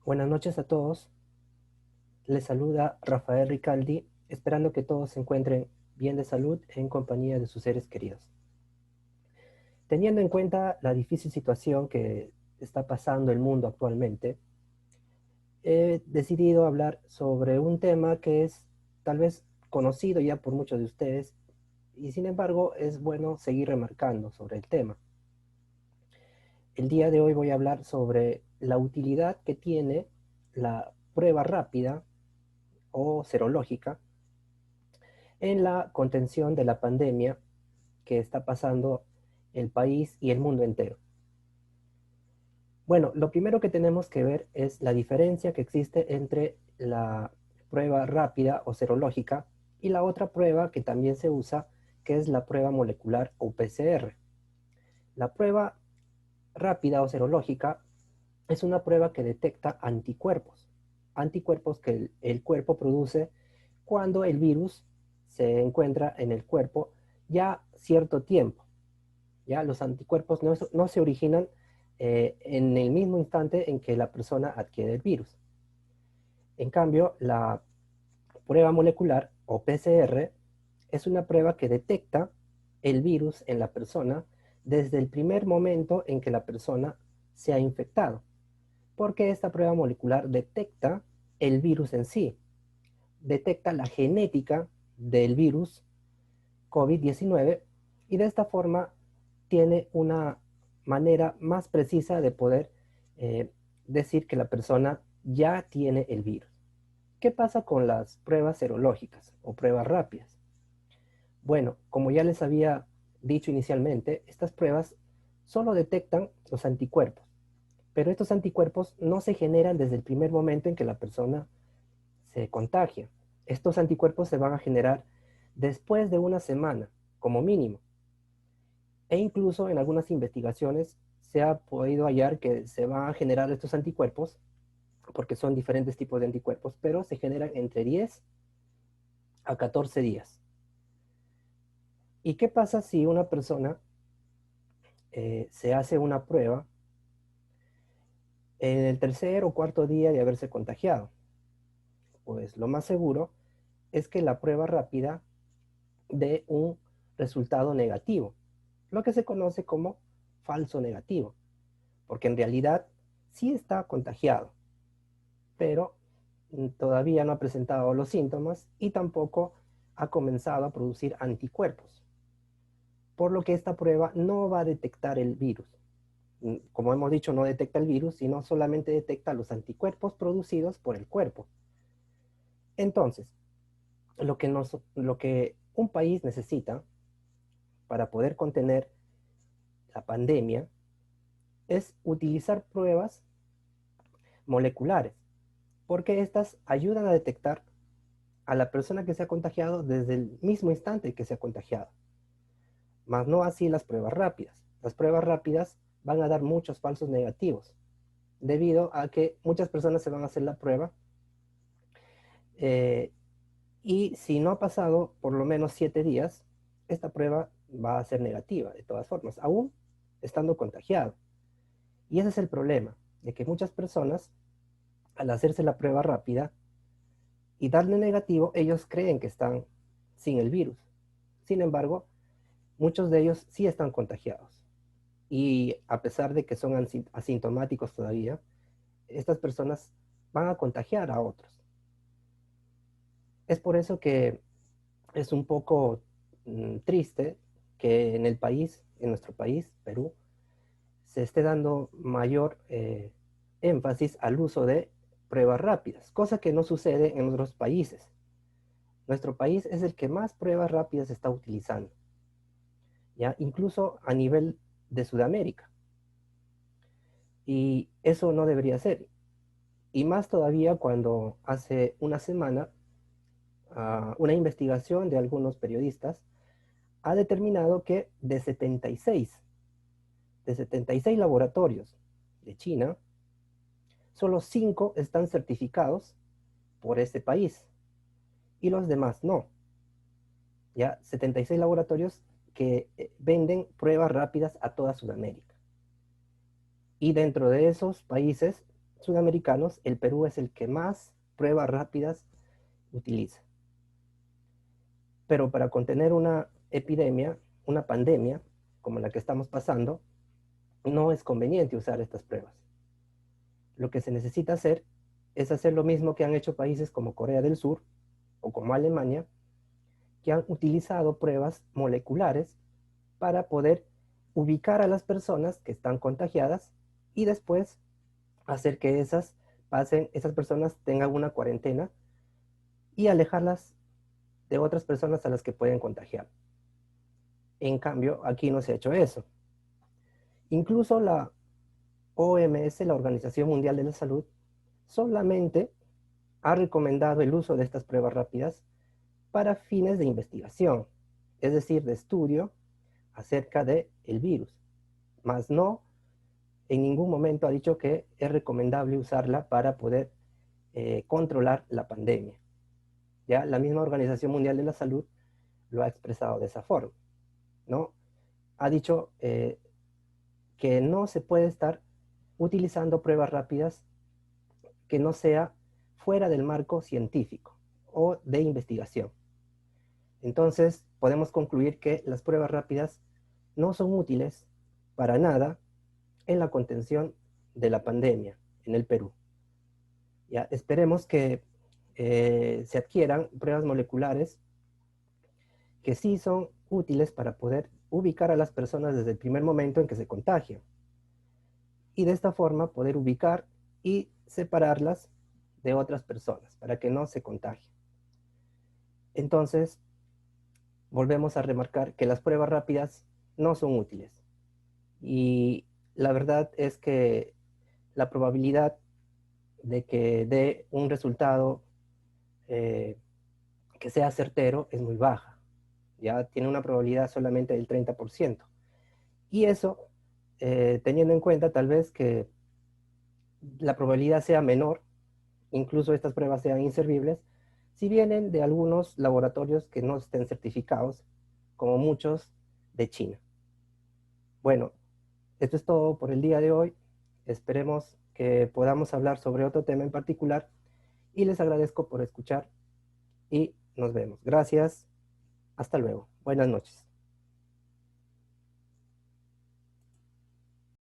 Buenas noches a todos. Les saluda Rafael Ricaldi, esperando que todos se encuentren bien de salud en compañía de sus seres queridos. Teniendo en cuenta la difícil situación que está pasando el mundo actualmente, he decidido hablar sobre un tema que es tal vez conocido ya por muchos de ustedes y sin embargo es bueno seguir remarcando sobre el tema. El día de hoy voy a hablar sobre la utilidad que tiene la prueba rápida o serológica en la contención de la pandemia que está pasando el país y el mundo entero. Bueno, lo primero que tenemos que ver es la diferencia que existe entre la prueba rápida o serológica y la otra prueba que también se usa, que es la prueba molecular o PCR. La prueba rápida o serológica es una prueba que detecta anticuerpos, anticuerpos que el cuerpo produce cuando el virus se encuentra en el cuerpo ya cierto tiempo. Ya los anticuerpos no se originan en el mismo instante en que la persona adquiere el virus. En cambio, la prueba molecular o PCR es una prueba que detecta el virus en la persona desde el primer momento en que la persona se ha infectado, porque esta prueba molecular detecta el virus en sí, detecta la genética del virus COVID-19 y de esta forma tiene una manera más precisa de poder decir que la persona ya tiene el virus. ¿Qué pasa con las pruebas serológicas o pruebas rápidas? Bueno, como ya les había dicho inicialmente, estas pruebas solo detectan los anticuerpos, pero estos anticuerpos no se generan desde el primer momento en que la persona se contagia. Estos anticuerpos se van a generar después de una semana, como mínimo. E incluso en algunas investigaciones se ha podido hallar que se van a generar estos anticuerpos, porque son diferentes tipos de anticuerpos, pero se generan entre 10 a 14 días. ¿Y qué pasa si una persona se hace una prueba en el tercer o cuarto día de haberse contagiado? Pues lo más seguro es que la prueba rápida dé un resultado negativo, lo que se conoce como falso negativo, porque en realidad sí está contagiado, pero todavía no ha presentado los síntomas y tampoco ha comenzado a producir anticuerpos, por lo que esta prueba no va a detectar el virus. Como hemos dicho, no detecta el virus, sino solamente detecta los anticuerpos producidos por el cuerpo. Entonces, lo que un país necesita para poder contener la pandemia es utilizar pruebas moleculares, porque estas ayudan a detectar a la persona que se ha contagiado desde el mismo instante que se ha contagiado. Más no así las pruebas rápidas. Las pruebas rápidas van a dar muchos falsos negativos, debido a que muchas personas se van a hacer la prueba eh, y si no ha pasado por lo menos 7 días, esta prueba va a ser negativa de todas formas, aún estando contagiado. Y ese es el problema, de que muchas personas, al hacerse la prueba rápida y darle negativo, ellos creen que están sin el virus. Sin embargo, muchos de ellos sí están contagiados. Y a pesar de que son asintomáticos todavía, estas personas van a contagiar a otros. Es por eso que es un poco triste que en el país, en nuestro país, Perú, se esté dando mayor énfasis al uso de pruebas rápidas, cosa que no sucede en otros países. Nuestro país es el que más pruebas rápidas está utilizando, ¿ya? Incluso a nivel de Sudamérica. Y eso no debería ser. Y más todavía cuando hace una semana una investigación de algunos periodistas ha determinado que de 76 laboratorios de China, solo 5 están certificados por este país y los demás no. Ya 76 laboratorios que venden pruebas rápidas a toda Sudamérica. Y dentro de esos países sudamericanos, el Perú es el que más pruebas rápidas utiliza. Pero para contener una epidemia, una pandemia, como la que estamos pasando, no es conveniente usar estas pruebas. Lo que se necesita hacer es hacer lo mismo que han hecho países como Corea del Sur o como Alemania, que han utilizado pruebas moleculares para poder ubicar a las personas que están contagiadas y después hacer que esas personas tengan una cuarentena y alejarlas de otras personas a las que pueden contagiar. En cambio, aquí no se ha hecho eso. Incluso la OMS, la Organización Mundial de la Salud, solamente ha recomendado el uso de estas pruebas rápidas para fines de investigación, es decir, de estudio acerca del virus, más no en ningún momento ha dicho que es recomendable usarla para poder controlar la pandemia. Ya la misma Organización Mundial de la Salud lo ha expresado de esa forma, ¿no? Ha dicho que no se puede estar utilizando pruebas rápidas que no sea fuera del marco científico o de investigación. Entonces, podemos concluir que las pruebas rápidas no son útiles para nada en la contención de la pandemia en el Perú. Ya, esperemos que se adquieran pruebas moleculares que sí son útiles para poder ubicar a las personas desde el primer momento en que se contagian. Y de esta forma poder ubicar y separarlas de otras personas para que no se contagien. Entonces, volvemos a remarcar que las pruebas rápidas no son útiles. Y la verdad es que la probabilidad de que dé un resultado que sea certero es muy baja. Ya tiene una probabilidad solamente del 30%. Y eso, teniendo en cuenta tal vez que la probabilidad sea menor, incluso estas pruebas sean inservibles, si vienen de algunos laboratorios que no estén certificados, como muchos de China. Bueno, esto es todo por el día de hoy. Esperemos que podamos hablar sobre otro tema en particular y les agradezco por escuchar y nos vemos. Gracias. Hasta luego. Buenas noches.